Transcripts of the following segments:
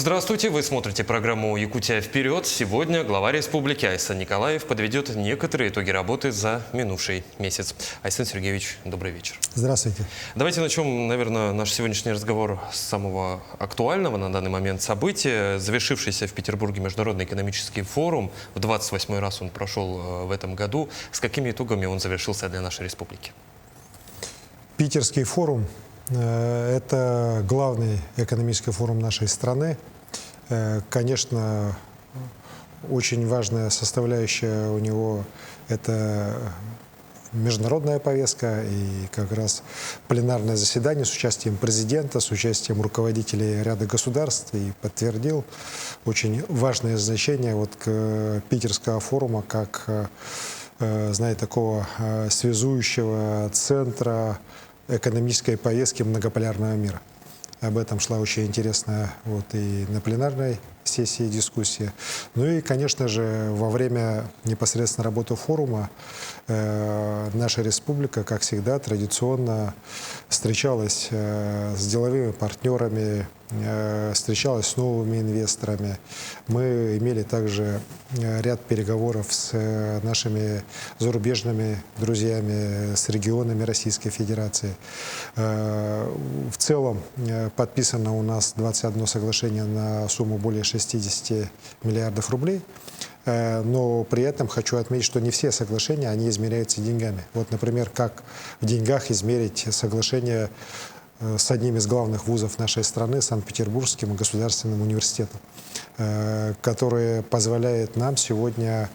Здравствуйте, вы смотрите программу «Якутия вперед». Сегодня глава республики Айсан Николаев подведет некоторые итоги работы за минувший месяц. Айсан Сергеевич, добрый вечер. Здравствуйте. Давайте начнем, наверное, наш сегодняшний разговор с самого актуального на данный момент события. Завершившийся в Петербурге Международный экономический форум. В 28-й раз он прошел в этом году. С какими итогами он завершился для нашей республики? Питерский форум – это главный экономический форум нашей страны. Конечно, очень важная составляющая у него – это международная повестка и как раз пленарное заседание с участием президента, с участием руководителей ряда государств, и подтвердил очень важное значение Питерского форума как, знаете, такого связующего центра экономической повестки многополярного мира. Об этом шла очень интересная и на пленарной сессии дискуссия. Ну и, конечно же, во время непосредственно работы форума наша республика, как всегда, традиционно встречалась с деловыми партнерами, встречалась с новыми инвесторами. Мы имели также ряд переговоров с нашими зарубежными друзьями, с регионами Российской Федерации. В целом подписано у нас 21 соглашение на сумму более 60 миллиардов рублей. Но при этом хочу отметить, что не все соглашения, они измеряются деньгами. Например, как в деньгах измерить соглашение с одним из главных вузов нашей страны, Санкт-Петербургским государственным университетом, который позволяет нам сегодня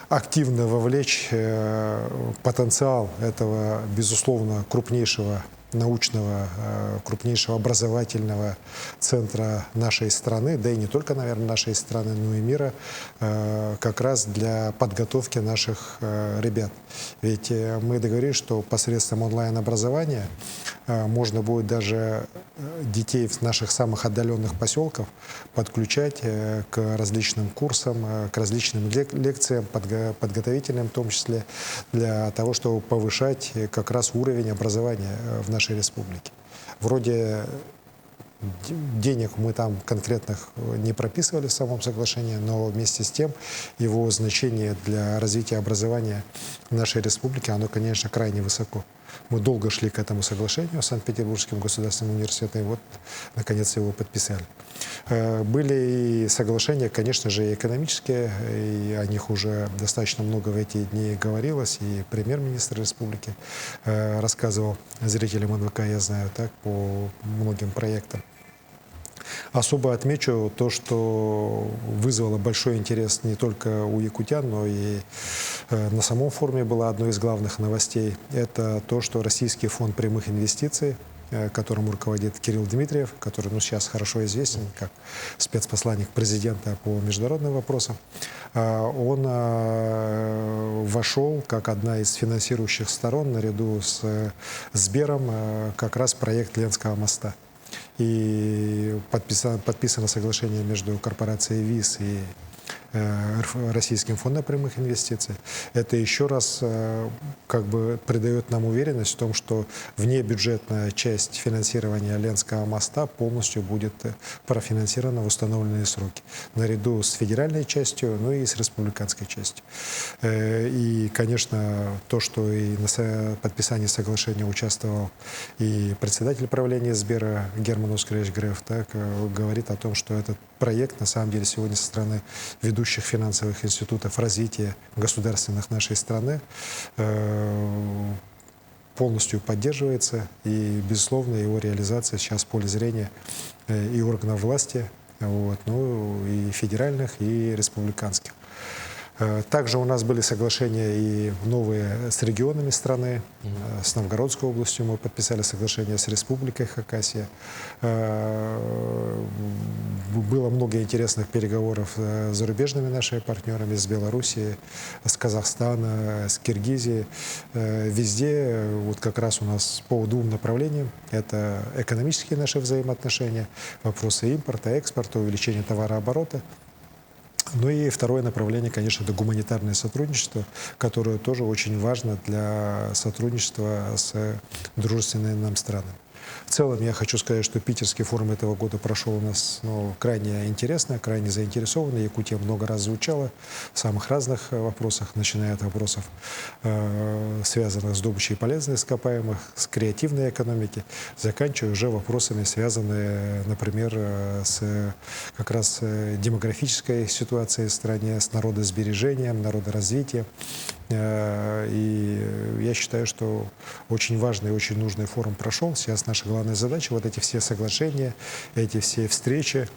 активно вовлечь потенциал этого, безусловно, крупнейшего научного, крупнейшего образовательного центра нашей страны, да и не только, наверное, нашей страны, но и мира, как раз для подготовки наших ребят. Ведь мы договорились, что посредством онлайн-образования можно будет даже детей в наших самых отдаленных поселках подключать к различным курсам, к различным лекциям, подготовительным в том числе, для того, чтобы повышать как раз уровень образования в нашей республике. Вроде денег мы там конкретных не прописывали в самом соглашении, но вместе с тем его значение для развития образования в нашей республике, оно, конечно, крайне высоко. Мы долго шли к этому соглашению с Санкт-Петербургским государственным университетом, и наконец, его подписали. Были и соглашения, конечно же, и экономические, и о них уже достаточно много в эти дни говорилось, и премьер-министр республики рассказывал зрителям НВК, я знаю, по многим проектам. Особо отмечу то, что вызвало большой интерес не только у якутян, но и на самом форуме было одной из главных новостей. Это то, что Российский фонд прямых инвестиций, которым руководит Кирилл Дмитриев, который сейчас хорошо известен как спецпосланник президента по международным вопросам, он вошел как одна из финансирующих сторон наряду с Сбером как раз проект Ленского моста. И подписано соглашение между корпорацией ВИЗ и Российским фондом прямых инвестиций. Это еще раз придает нам уверенность в том, что внебюджетная часть финансирования Ленского моста полностью будет профинансирована в установленные сроки, наряду с федеральной частью, ну и с республиканской частью. И, конечно, то, что и на подписании соглашения участвовал и председатель правления Сбера Герман Оскарович Греф, говорит о том, что этот проект на самом деле сегодня со стороны ведущих финансовых институтов развития государственных нашей страны полностью поддерживается. И, безусловно, его реализация сейчас в поле зрения и органов власти, и федеральных, и республиканских. Также у нас были соглашения и новые с регионами страны. С Новгородской областью мы подписали соглашение с Республикой Хакасия. Было много интересных переговоров с зарубежными нашими партнерами, с Белоруссией, с Казахстана, с Киргизией. Везде как раз у нас по двум направлениям. Это экономические наши взаимоотношения, вопросы импорта, экспорта, увеличения товарооборота. Ну и второе направление, конечно, это гуманитарное сотрудничество, которое тоже очень важно для сотрудничества с дружественными нам странами. В целом я хочу сказать, что питерский форум этого года прошел у нас крайне интересно, крайне заинтересованно. Якутия много раз звучала в самых разных вопросах, начиная от вопросов, связанных с добычей полезных ископаемых, с креативной экономики, заканчивая уже вопросами, связанные, например, с как раз демографической ситуацией в стране, с народосбережением, народоразвитием. И я считаю, что очень важный и очень нужный форум прошел. Сейчас наша главная задача — вот эти все соглашения, эти все встречи,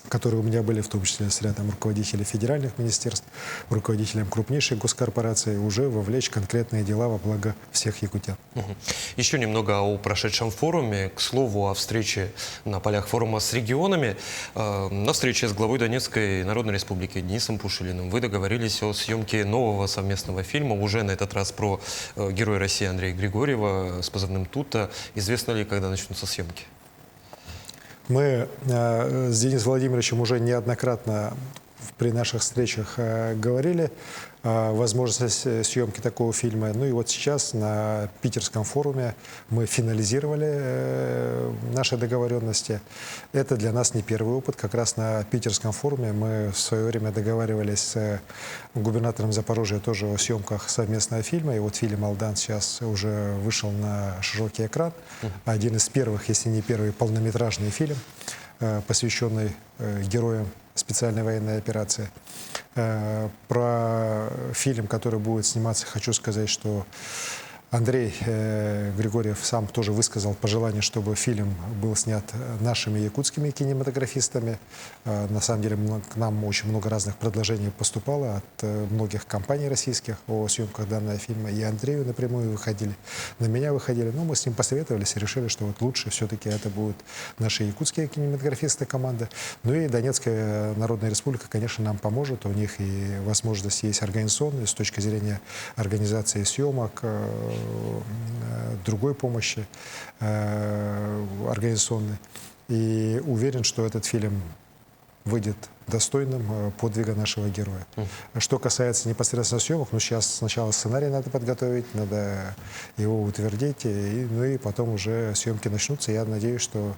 которые у меня были, в том числе с рядом руководителей федеральных министерств, руководителям крупнейших госкорпораций, уже вовлечь конкретные дела во благо всех якутян. Еще немного о прошедшем форуме. К слову, о встрече на полях форума с регионами. На встрече с главой Донецкой Народной Республики Денисом Пушилиным вы договорились о съемке нового совместного фильма, уже на этот раз про героя России Андрея Григорьева с позывным «Тута». Известно ли, когда начнутся съемки? Мы с Денисом Владимировичем уже неоднократно при наших встречах говорили о возможности съемки такого фильма. Ну и вот сейчас на питерском форуме мы финализировали наши договоренности. Это для нас не первый опыт. Как раз на питерском форуме мы в свое время договаривались с губернатором Запорожья тоже о съемках совместного фильма. И вот фильм «Алдан» сейчас уже вышел на широкий экран. Один из первых, если не первый, полнометражный фильм, посвященный героям специальной военной операции. Про фильм, который будет сниматься, хочу сказать, что Андрей Григорьев сам тоже высказал пожелание, чтобы фильм был снят нашими якутскими кинематографистами. На самом деле к нам очень много разных предложений поступало от многих компаний российских о съемках данного фильма. И Андрею напрямую выходили, на меня выходили. Но мы с ним посоветовались и решили, что вот лучше все-таки это будут наши якутские кинематографисты команда. Ну и Донецкая Народная Республика, конечно, нам поможет. У них и возможности есть организационные с точки зрения организации съемок, другой помощи организационной. И уверен, что этот фильм выйдет достойным подвига нашего героя. Что касается непосредственно съемок, ну сейчас сначала сценарий надо подготовить, надо его утвердить, ну и потом уже съемки начнутся. Я надеюсь, что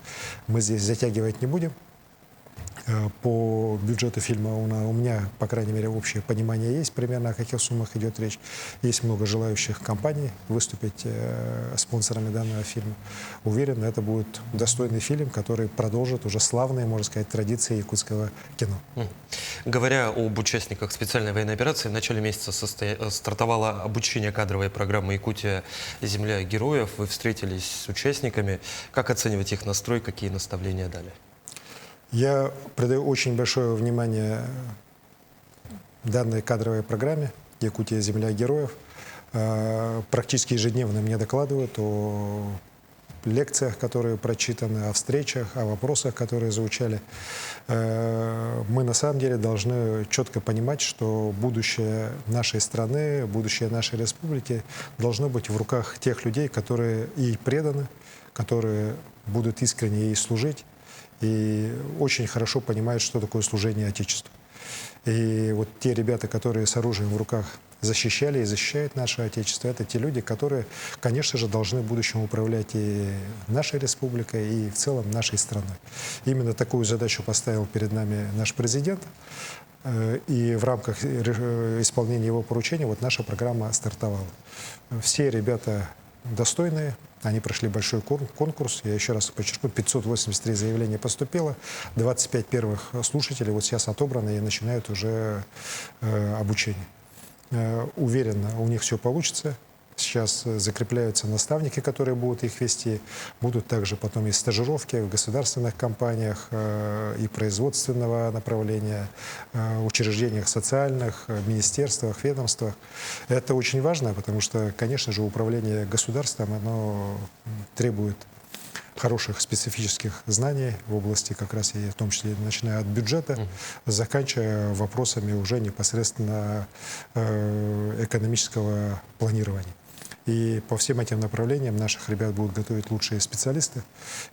мы здесь затягивать не будем. По бюджету фильма у меня, по крайней мере, общее понимание есть примерно, о каких суммах идет речь. Есть много желающих компаний выступить спонсорами данного фильма. Уверен, это будет достойный фильм, который продолжит уже славные, можно сказать, традиции якутского кино. Говоря об участниках специальной военной операции, в начале месяца стартовало обучение кадровой программы «Якутия. Земля героев». Вы встретились с участниками. Как оценивать их настрой, какие наставления дали? Я придаю очень большое внимание данной кадровой программе «Якутия. Земля героев». Практически ежедневно мне докладывают о лекциях, которые прочитаны, о встречах, о вопросах, которые звучали. Мы на самом деле должны четко понимать, что будущее нашей страны, будущее нашей республики должно быть в руках тех людей, которые ей преданы, которые будут искренне ей служить и очень хорошо понимают, что такое служение Отечеству. И вот те ребята, которые с оружием в руках защищали и защищают наше Отечество, это те люди, которые, конечно же, должны в будущем управлять и нашей республикой, и в целом нашей страной. Именно такую задачу поставил перед нами наш президент. И в рамках исполнения его поручения вот наша программа стартовала. Все ребята достойные, они прошли большой конкурс. Я еще раз подчеркну, 583 заявления поступило, 25 первых слушателей вот сейчас отобраны и начинают уже обучение. Уверен, у них все получится. Сейчас закрепляются наставники, которые будут их вести. Будут также потом и стажировки в государственных компаниях, и производственного направления, учреждениях социальных, министерствах, ведомствах. Это очень важно, потому что, конечно же, управление государством, оно требует хороших специфических знаний в области, как раз и в том числе начиная от бюджета, заканчивая вопросами уже непосредственно экономического планирования. И по всем этим направлениям наших ребят будут готовить лучшие специалисты.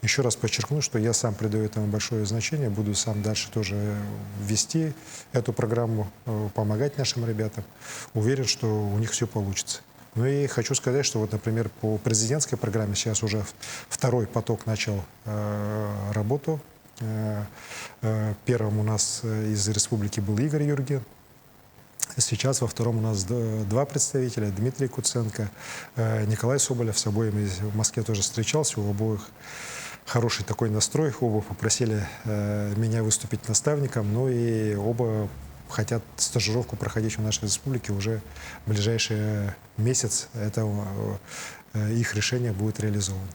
Еще раз подчеркну, что я сам придаю этому большое значение, буду сам дальше тоже вести эту программу, помогать нашим ребятам. Уверен, что у них все получится. Ну и хочу сказать, что вот, например, по президентской программе сейчас уже второй поток начал работу. Первым у нас из республики был Игорь Юрген. Сейчас во втором у нас два представителя: Дмитрий Куценко, Николай Соболев. С обоими в Москве тоже встречался, у обоих хороший такой настрой. Оба попросили меня выступить наставником, ну и оба хотят стажировку проходить в нашей республике уже в ближайший месяц. Это их решение будет реализовано.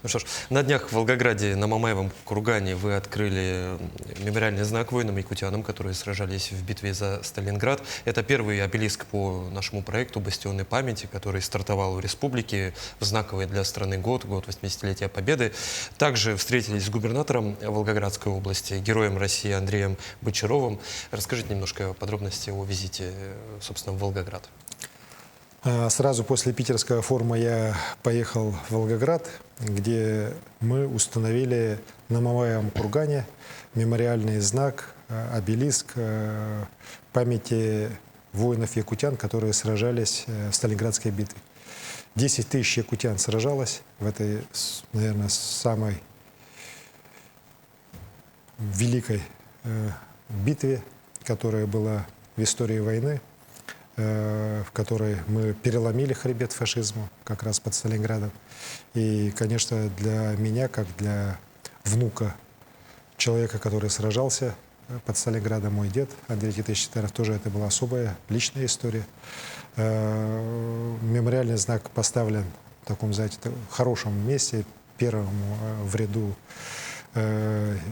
Ну что ж, на днях в Волгограде на Мамаевом кургане вы открыли мемориальный знак воинам-якутянам, которые сражались в битве за Сталинград. Это первый обелиск по нашему проекту «Бастионы памяти», который стартовал в республике в знаковый для страны год 80-летия Победы. Также встретились с губернатором Волгоградской области, героем России Андреем Бочаровым. Расскажите немножко подробности о визите, собственно, в Волгоград. Сразу после питерского форума я поехал в Волгоград, где мы установили на Мамаевом кургане мемориальный знак, обелиск памяти воинов-якутян, которые сражались в Сталинградской битве. 10 тысяч якутян сражалось в этой, наверное, самой великой битве, которая была в истории войны, в которой мы переломили хребет фашизму как раз под Сталинградом. И, конечно, для меня, как для внука человека, который сражался под Сталинградом, мой дед Андрей Титович Титаров, тоже это была особая личная история. Мемориальный знак поставлен в таком, знаете, хорошем месте, первым в ряду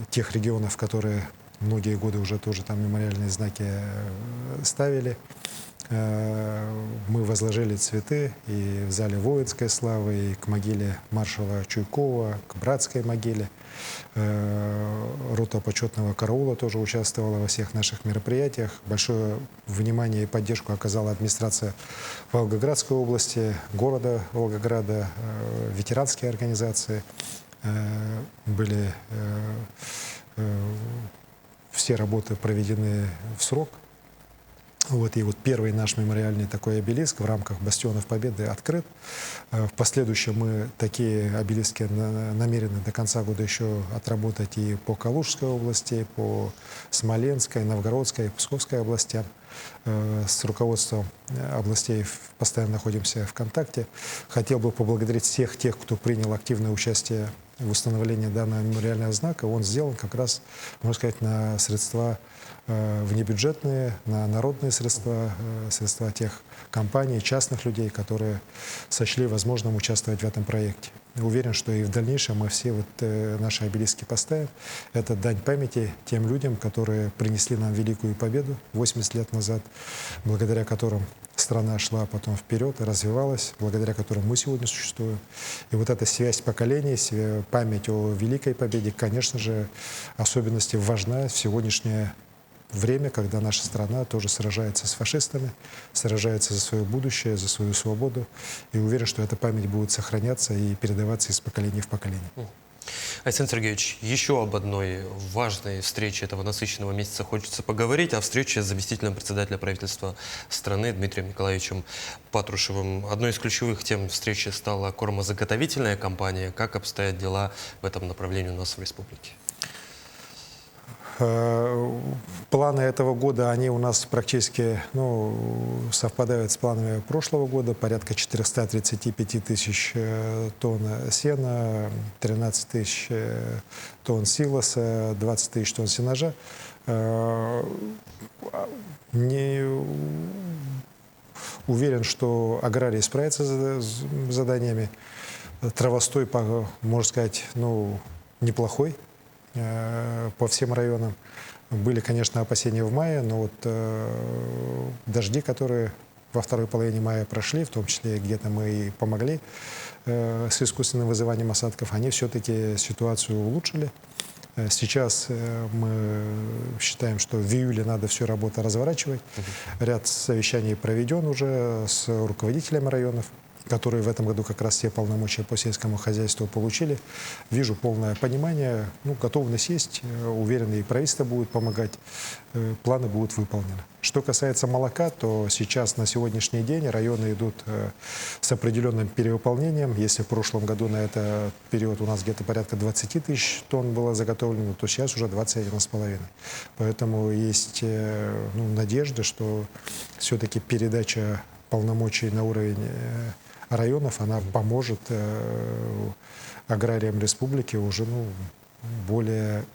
тех регионов, которые многие годы уже тоже там мемориальные знаки ставили. Мы возложили цветы и в зале воинской славы, и к могиле маршала Чуйкова, к братской могиле. Рота почетного караула тоже участвовала во всех наших мероприятиях. Большое внимание и поддержку оказала администрация Волгоградской области, города Волгограда, ветеранские организации. Были все работы проведены в срок. Вот, и вот первый наш мемориальный такой обелиск в рамках «Бастионов Победы» открыт. В последующем мы такие обелиски намерены до конца года еще отработать и по Калужской области, по Смоленской, Новгородской и Псковской областям. С руководством областей постоянно находимся в контакте. Хотел бы поблагодарить всех тех, кто принял активное участие в установлении данного мемориального знака. Он сделан как раз, можно сказать, на средства внебюджетные, на народные средства, средства тех компаний, частных людей, которые сочли возможным участвовать в этом проекте. Уверен, что и в дальнейшем мы все вот наши обелиски поставим. Это дань памяти тем людям, которые принесли нам великую победу 80 лет назад, благодаря которым страна шла потом вперед и развивалась, благодаря которым мы сегодня существуем. И вот эта связь поколений, память о великой победе, конечно же, особенности важна в сегодняшнее время, когда наша страна тоже сражается с фашистами, сражается за свое будущее, за свою свободу. И уверен, что эта память будет сохраняться и передаваться из поколения в поколение. Александр Сергеевич, еще об одной важной встрече этого насыщенного месяца хочется поговорить, о встрече с заместителем председателя правительства страны Дмитрием Николаевичем Патрушевым. Одной из ключевых тем встречи стала кормозаготовительная кампания. Как обстоят дела в этом направлении у нас в республике? Планы этого года, они у нас практически совпадают с планами прошлого года. Порядка 435 тысяч тонн сена, 13 тысяч тонн силоса, 20 тысяч тонн сенажа. Не уверен, что аграрии справятся с заданиями. Травостой, можно сказать, неплохой по всем районам. Были, конечно, опасения в мае, но вот дожди, которые во второй половине мая прошли, в том числе где-то мы и помогли с искусственным вызыванием осадков, они все-таки ситуацию улучшили. Сейчас мы считаем, что в июле надо всю работу разворачивать. Ряд совещаний проведен уже с руководителями районов. которые в этом году как раз все полномочия по сельскому хозяйству получили. Вижу полное понимание, ну, готовность есть, уверен, и правительство будет помогать, планы будут выполнены. Что касается молока, то сейчас на сегодняшний день районы идут с определенным перевыполнением. Если в прошлом году на этот период у нас где-то порядка 20 тысяч тонн было заготовлено, то сейчас уже 21,5. Поэтому есть надежда, что все-таки передача полномочий на уровень районов, она поможет аграриям республики уже более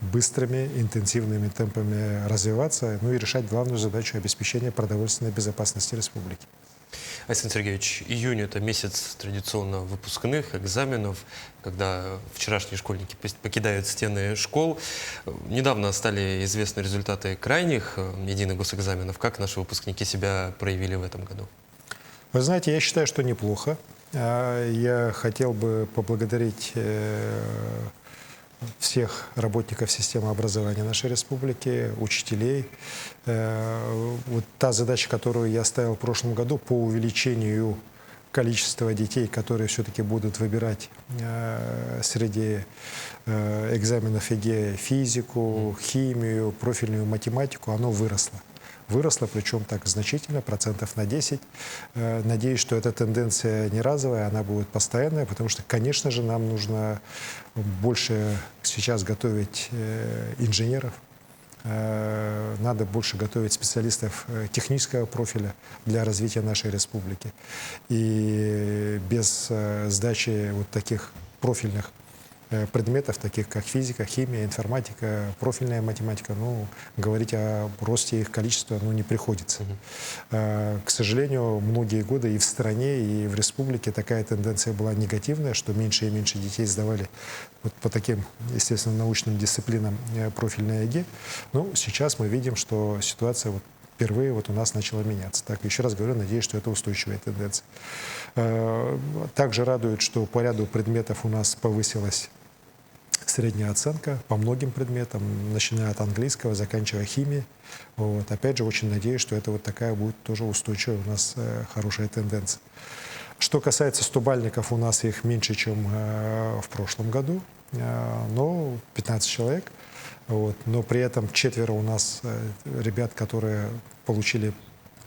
быстрыми, интенсивными темпами развиваться, ну и решать главную задачу обеспечения продовольственной безопасности республики. Александр Сергеевич, июнь – это месяц традиционно выпускных, экзаменов, когда вчерашние школьники покидают стены школ. Недавно стали известны результаты крайних единых госэкзаменов. Как наши выпускники себя проявили в этом году? Вы знаете, я считаю, что неплохо. Я хотел бы поблагодарить всех работников системы образования нашей республики, учителей. Вот та задача, которую я ставил в прошлом году по увеличению количества детей, которые все-таки будут выбирать среди экзаменов ЕГЭ физику, химию, профильную математику, оно выросло. Выросло, причем так значительно, процентов на 10. Надеюсь, что эта тенденция не разовая, она будет постоянная, потому что, конечно же, нам нужно больше сейчас готовить инженеров, надо больше готовить специалистов технического профиля для развития нашей республики. И без сдачи вот таких профильных предметов, таких как физика, химия, информатика, профильная математика, говорить о росте их количества не приходится. К сожалению, многие годы и в стране, и в республике такая тенденция была негативная, что меньше и меньше детей сдавали вот по таким, естественно, научным дисциплинам профильное ЕГЭ. Но сейчас мы видим, что ситуация впервые у нас начала меняться. Так, еще раз говорю, надеюсь, что это устойчивая тенденция. Также радует, что по ряду предметов у нас повысилась средняя оценка по многим предметам, начиная от английского, заканчивая химией. Опять же, очень надеюсь, что это такая будет тоже устойчивая у нас хорошая тенденция. Что касается стобальников, у нас их меньше, чем в прошлом году, но 15 человек. Но при этом 4 у нас ребят, которые получили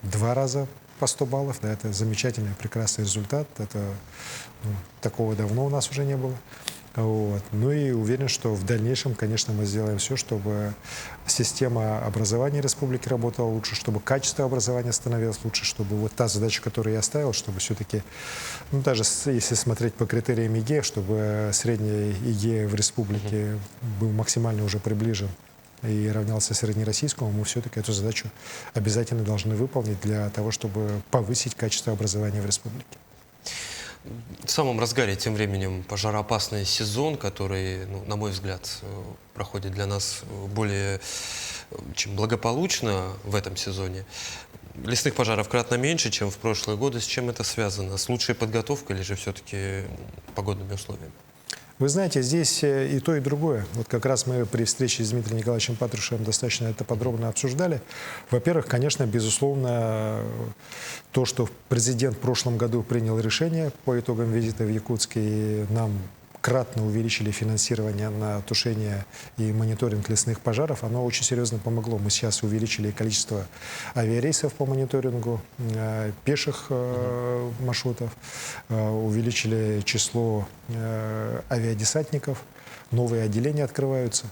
2 раза по 100 баллов. Да, это замечательный, прекрасный результат. Такого давно у нас уже не было. Ну и уверен, что в дальнейшем, конечно, мы сделаем все, чтобы система образования республики работала лучше, чтобы качество образования становилось лучше, чтобы та задача, которую я ставил, чтобы все-таки, даже если смотреть по критериям ЕГЭ, чтобы средний ЕГЭ в республике был максимально уже приближен и равнялся среднероссийскому, мы все-таки эту задачу обязательно должны выполнить для того, чтобы повысить качество образования в республике. В самом разгаре тем временем пожароопасный сезон, который, на мой взгляд, проходит для нас более чем благополучно в этом сезоне. Лесных пожаров кратно меньше, чем в прошлые годы. С чем это связано? С лучшей подготовкой или же все-таки погодными условиями? Вы знаете, здесь и то, и другое. Вот как раз мы при встрече с Дмитрием Николаевичем Патрушевым достаточно это подробно обсуждали. Во-первых, конечно, безусловно, то, что президент в прошлом году принял решение по итогам визита в Якутск, и нам кратно увеличили финансирование на тушение и мониторинг лесных пожаров, оно очень серьезно помогло. Мы сейчас увеличили количество авиарейсов по мониторингу, пеших маршрутов, увеличили число авиадесантников, новые отделения открываются,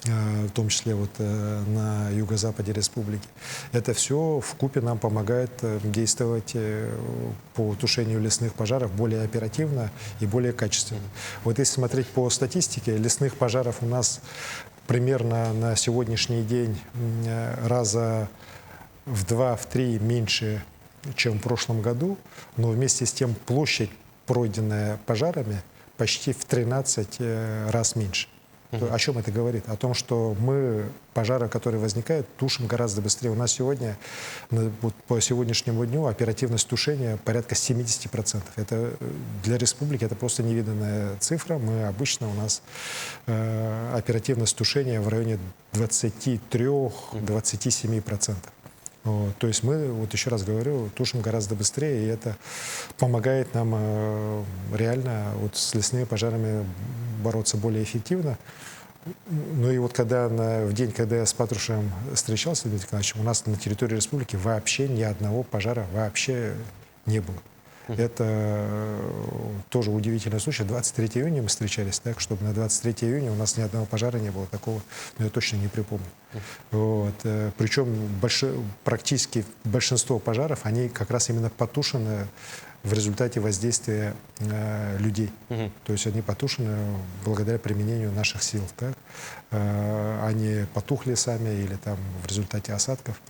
в том числе на юго-западе республики. Это все вкупе нам помогает действовать по тушению лесных пожаров более оперативно и более качественно. Если смотреть по статистике, лесных пожаров у нас примерно на сегодняшний день раза в 2-3 меньше, чем в прошлом году, но вместе с тем площадь, пройденная пожарами, почти в 13 раз меньше. О чем это говорит? О том, что мы пожары, которые возникают, тушим гораздо быстрее. У нас сегодня, по сегодняшнему дню, оперативность тушения порядка 70%. Это для республики это просто невиданная цифра. У нас оперативность тушения в районе 23-27%. Вот. То есть мы, вот еще раз говорю, тушим гораздо быстрее, и это помогает нам реально вот с лесными пожарами бороться более эффективно. Ну и вот когда в день, когда я с Патрушевым встречался, Дмитрием Николаевичем, у нас на территории республики вообще ни одного пожара вообще не было. Это тоже удивительный случай. 23 июня мы встречались, так, чтобы на 23 июня у нас ни одного пожара не было. Такого, но я точно не припомню. Вот. Причем практически большинство пожаров, они как раз именно потушены в результате воздействия людей. То есть они потушены благодаря применению наших сил. Так? Они потухли сами или там в результате осадков.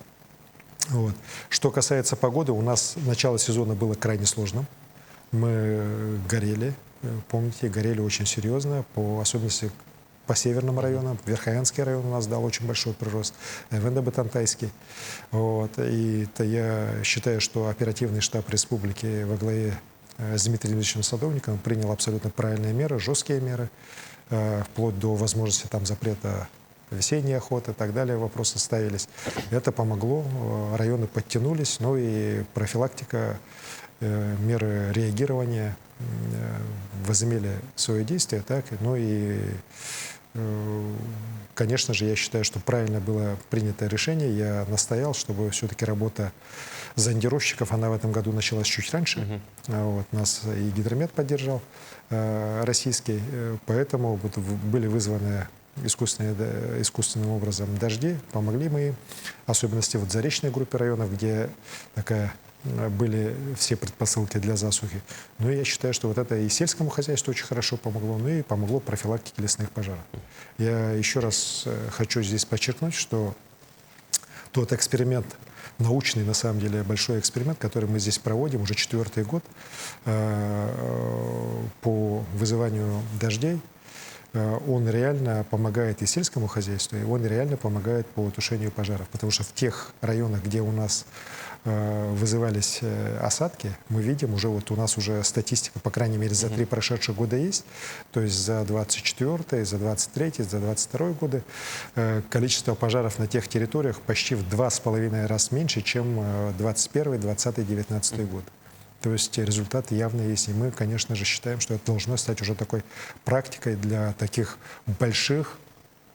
Вот. Что касается погоды, у нас начало сезона было крайне сложным. Мы горели, помните, горели очень серьезно, по особенности по северным районам. Верхоянский район у нас дал очень большой прирост, Венда-Батантайский. Вот. И я считаю, что оперативный штаб республики во главе с Дмитрием Ильичем Садовниковым принял абсолютно правильные меры, жесткие меры, вплоть до возможности там запрета весенняя охота и так далее, вопросы ставились. Это помогло, районы подтянулись, ну и профилактика, меры реагирования возымели свое действие, так, ну и, конечно же, я считаю, что правильно было принято решение, я настоял, чтобы все-таки работа зондировщиков, она в этом году началась чуть раньше, вот, нас и Гидромет поддержал, российский, поэтому вот были вызваны искусственным образом дожди, помогли мы им, особенности в заречной группе районов, где были все предпосылки для засухи. Но я считаю, что вот это и сельскому хозяйству очень хорошо помогло, ну и помогло профилактике лесных пожаров. Я еще раз хочу здесь подчеркнуть, что тот эксперимент, научный, на самом деле, большой эксперимент, который мы здесь проводим уже 4-й год по вызыванию дождей, он реально помогает и сельскому хозяйству, и он реально помогает по тушению пожаров. Потому что в тех районах, где у нас вызывались осадки, мы видим, уже вот у нас уже статистика, по крайней мере, за 3 прошедших года есть. То есть за 24-й, за 23-й, за 22-й годы количество пожаров на тех территориях почти в 2,5 раза меньше, чем 21-й, 20-й, 19-й год. То есть результаты явно есть. И мы, конечно же, считаем, что это должно стать уже такой практикой для таких больших,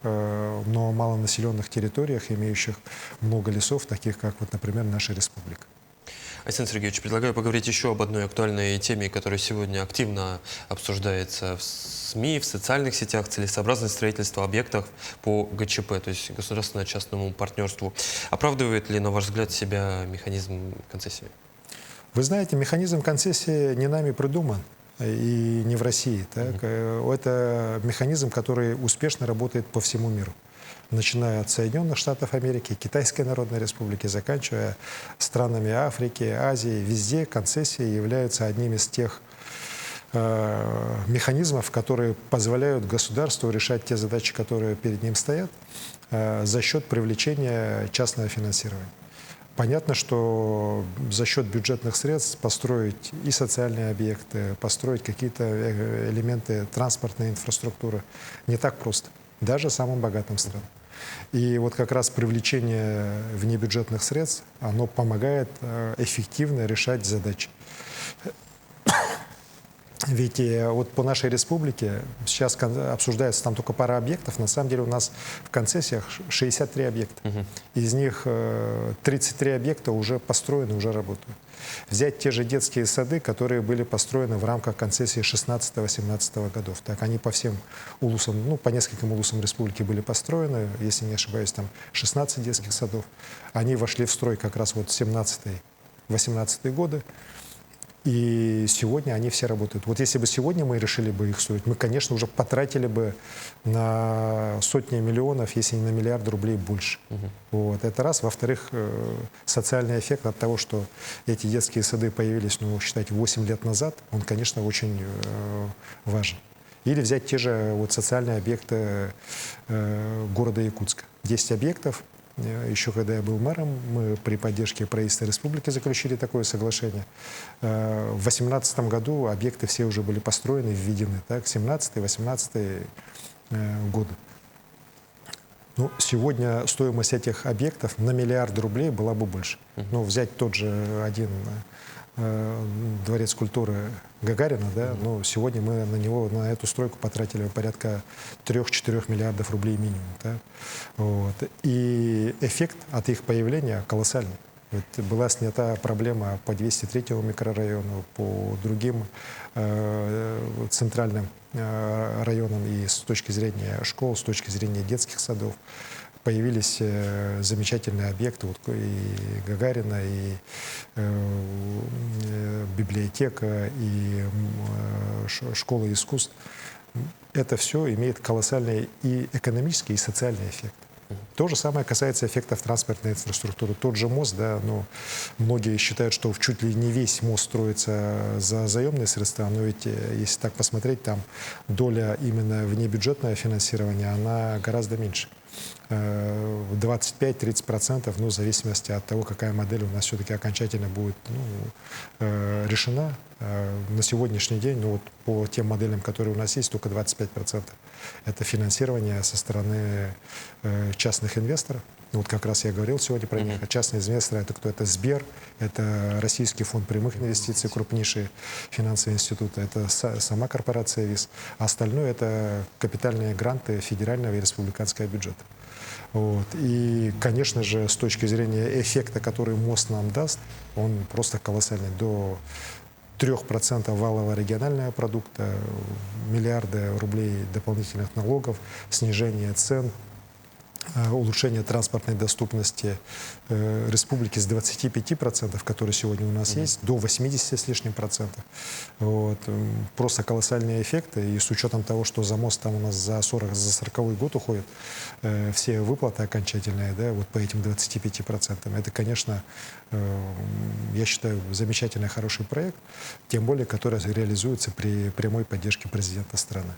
но малонаселенных территориях, имеющих много лесов, таких как, вот, например, наша республика. Александр Сергеевич, предлагаю поговорить еще об одной актуальной теме, которая сегодня активно обсуждается в СМИ, в социальных сетях, целесообразность строительства объектов по ГЧП, то есть государственно-частному партнерству. Оправдывает ли, на ваш взгляд, себя механизм концессии? Вы знаете, механизм концессии не нами придуман, и не в России. Так? Это механизм, который успешно работает по всему миру. Начиная от Соединенных Штатов Америки, Китайской Народной Республики, заканчивая странами Африки, Азии. Везде концессии являются одним из тех механизмов, которые позволяют государству решать те задачи, которые перед ним стоят, за счет привлечения частного финансирования. Понятно, что за счет бюджетных средств построить и социальные объекты, построить какие-то элементы транспортной инфраструктуры не так просто, даже самым богатым странам. И вот как раз привлечение внебюджетных средств, оно помогает эффективно решать задачи. Ведь вот по нашей республике сейчас обсуждается там только пара объектов. На самом деле у нас в концессиях 63 объекта. Из них 33 объекта уже построены, уже работают. Взять те же детские сады, которые были построены в рамках концессии 16-18 годов. Так, они по всем улусам, ну, по нескольким улусам республики были построены. Если не ошибаюсь, там 16 детских садов. Они вошли в строй как раз вот 17-18 годы. И сегодня они все работают. Вот если бы сегодня мы решили бы их строить, мы, конечно, уже потратили бы на сотни миллионов, если не на миллиарды рублей больше. Вот. Это раз. Во-вторых, социальный эффект от того, что эти детские сады появились, ну, считайте, 8 лет назад, он, конечно, очень важен. Или взять те же вот социальные объекты города Якутска. 10 объектов. Еще когда я был мэром, мы при поддержке правительства республики заключили такое соглашение. В 2018 году объекты все уже были построены, введены. Так, 17-18 годы. Ну, сегодня стоимость этих объектов на миллиарды рублей была бы больше. Ну, взять тот же один дворец культуры Гагарина, да, но сегодня мы на него, на эту стройку потратили порядка 3-4 миллиардов рублей минимум. Да. Вот. И эффект от их появления колоссальный. Вот была снята проблема по 203-му микрорайону, по другим центральным районам и с точки зрения школ, с точки зрения детских садов. Появились замечательные объекты, вот и Гагарина, и библиотека, и школа искусств. Это все имеет колоссальный и экономический, и социальный эффект. То же самое касается эффектов транспортной инфраструктуры. Тот же мост, да, ну, многие считают, что чуть ли не весь мост строится за заемные средства, но ведь, если так посмотреть, там доля именно внебюджетного финансирования, она гораздо меньше. 25-30%, ну, в зависимости от того, какая модель у нас все-таки окончательно будет решена. На сегодняшний день, ну, вот по тем моделям, которые у нас есть, только 25%. Это финансирование со стороны частных инвесторов. Вот как раз я говорил сегодня про них. Частные инвесторы — это кто? Это Сбер, это Российский фонд прямых инвестиций, крупнейший финансовый институт, это сама корпорация ВИЗ. А остальное — это капитальные гранты федерального и республиканского бюджета. Вот. И, конечно же, с точки зрения эффекта, который мост нам даст, он просто колоссальный. До 3% валового регионального продукта, миллиарды рублей дополнительных налогов, снижение цен, улучшение транспортной доступности республики с 25%, которые сегодня у нас есть, до 80 с лишним процентов. Вот. Просто колоссальные эффекты. И с учетом того, что за мост там у нас за 40-й год уходят все выплаты окончательные, да, вот по этим 25%. Это, конечно, я считаю, замечательный, хороший проект, тем более, который реализуется при прямой поддержке президента страны.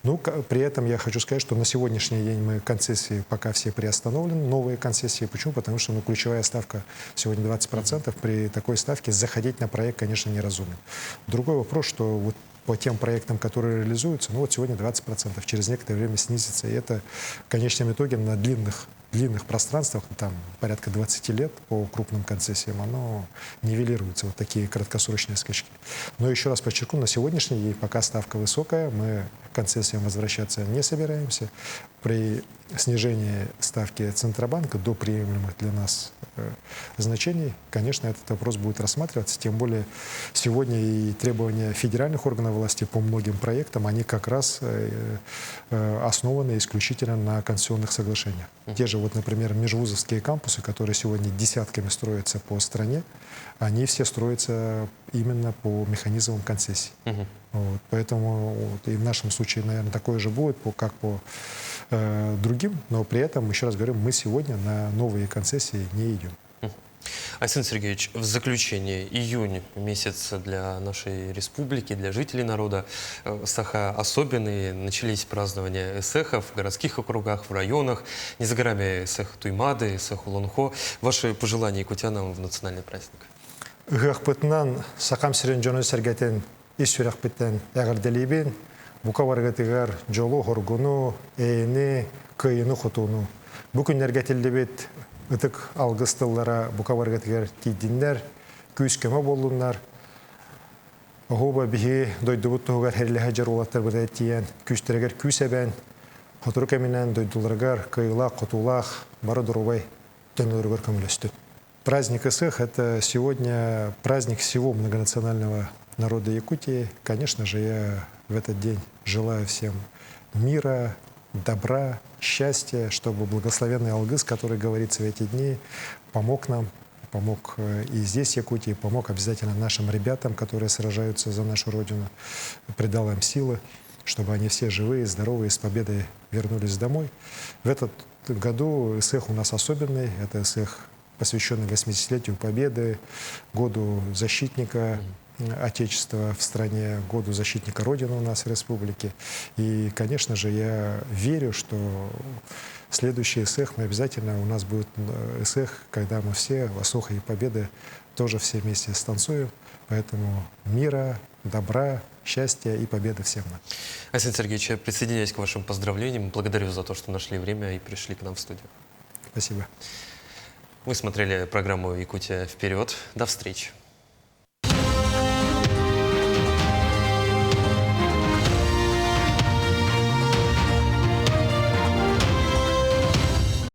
Ну, при этом я хочу сказать, что на сегодняшний день мы концессии пока все приостановлены, новые концессии. Почему? Потому что ключевая ставка сегодня 20%. При такой ставке заходить на проект, конечно, неразумно. Другой вопрос, что вот по тем проектам, которые реализуются, ну вот сегодня 20%, через некоторое время снизится. И это в конечном итоге на длинных пространствах, там порядка 20 лет по крупным концессиям, оно нивелируется, вот такие краткосрочные скачки. Но еще раз подчеркну, на сегодняшний день пока ставка высокая, мы к концессиям возвращаться не собираемся. При снижении ставки Центробанка до приемлемых для нас значений, конечно, этот вопрос будет рассматриваться, тем более сегодня и требования федеральных органов власти по многим проектам, они как раз основаны исключительно на конституционных соглашениях. Те же, вот, например, межвузовские кампусы, которые сегодня десятками строятся по стране, они все строятся именно по механизмам концессий. Вот, поэтому вот, и в нашем случае, наверное, такое же будет, как по другим, но при этом, еще раз говорю, мы сегодня на новые концессии не идем. Александр Сергеевич, в заключение, июнь месяц для нашей республики, для жителей народа Саха особенный. Начались празднования эсэхов в городских округах, в районах. Не за горами эсэх Туймады, эсэх Улунхо. Ваши пожелания якутянам в национальный праздник? Гахпытнан сакам сирен жоны сергетен исүрахпыттен ягырделибин букаваргатыгар жолу хоргуну эйни кыйыны хотуну. Бүкүннерге телдебет ытык алгыстыллара букаваргатыгар тидиннер күйскеме болуннар. Оғуба бихи дойдубут тугар херлеха жарулаттар быдай тиян күйстерегер күйсебен хотуру кеминен дойдуларгар кыйлах, хотулах бары дурубай төнлөргөр көмілөстү. Праздник эсэх — это сегодня праздник всего многонационального народа Якутии. Конечно же, я в этот день желаю всем мира, добра, счастья, чтобы благословенный Алгыс, который говорится в эти дни, помог нам, помог и здесь, в Якутии, помог обязательно нашим ребятам, которые сражаются за нашу Родину, придал им силы, чтобы они все живые, здоровые, с победой вернулись домой. В этот году эсэх у нас особенный. Это эсэх, посвященный 80-летию Победы, году защитника Отечества в стране, году защитника Родины у нас в республике. И, конечно же, я верю, что следующий эсэх мы обязательно, у нас будет эсэх, когда мы все в Осохе и Победы тоже все вместе станцуем. Поэтому мира, добра, счастья и победы всем нам. Александр Сергеевич, я присоединяюсь к вашим поздравлениям. Благодарю за то, что нашли время и пришли к нам в студию. Спасибо. Вы смотрели программу «Якутия вперед». До встречи.